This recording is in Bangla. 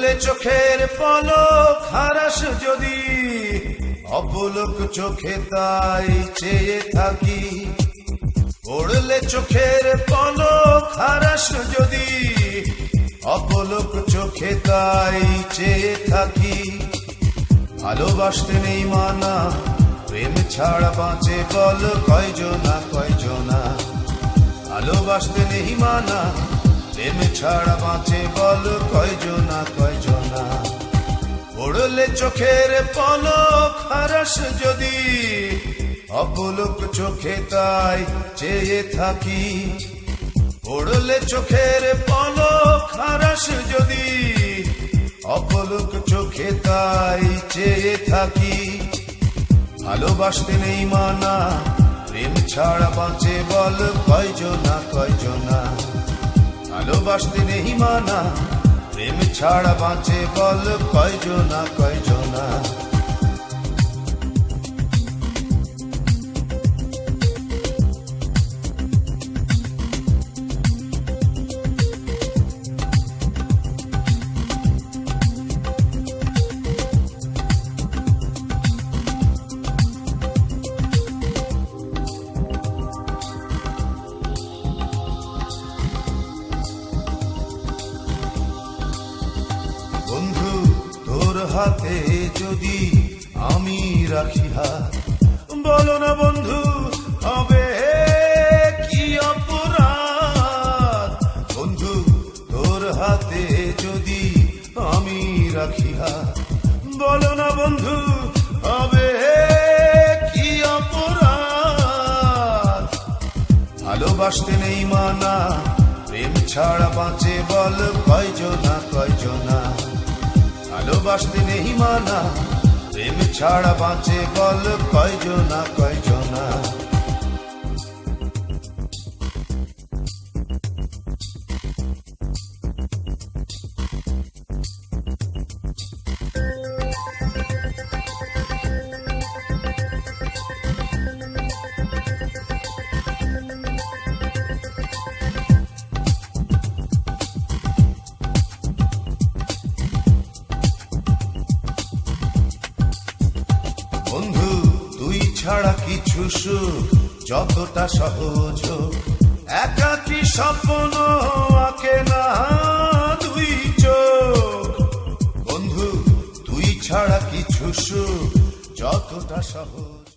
পড়লে চোখের পলক হারাস যদি, অপলক চোখে তাই চেয়ে থাকি। পড়লে চোখের পলক হারাস যদি, অপলক চোখে তাই চেয়ে থাকি। ভালোবাসতে নেই মানা, প্রেম ছাড়া বাঁচে বল কয়জনা কয়জনা। ভালোবাসতে নেই মানা, প্রেম ছাড়া বাঁচে বল কয়জনা কয়জনা। পড়লে চোখের পলক হারাস যদি, অপলক চোখে তাই চেয়ে থাকি। পড়লে চোখের পলক হারাস যদি, অপলক চোখে তাই চেয়ে থাকি। ভালোবাসতে নেই মানা, প্রেম ছাড়া বাঁচে বল কয়জনা কয়জনা। ভালোবাসতে নেই মানা, প্রেম ছাড়া বাঁচে বল কয়জনা কয়জনা। বন্ধু তোর হাতে যদি আমি রাখি হাত, বলো না বন্ধু হবে কি অপরাধ। বন্ধু তোর হাতে যদি আমি রাখি হাত, বলো না বন্ধু হবে কি অপরাধ। ভালোবাসতে নেই মানা, প্রেম ছাড়া বাঁচে বল কয়জনা কয়জনা। ভালোবাসতে নেই মানা, প্রেম ছাড়া বাঁচে বল কয়জনা কয়জনা। বন্ধু তুই ছাড়া কিছু সুখ যতটা সহজ, একাকী স্বপ্ন আঁকে না দুই চোখ। বন্ধু তুই ছাড়া কিছু সুখ যতটা সহজ।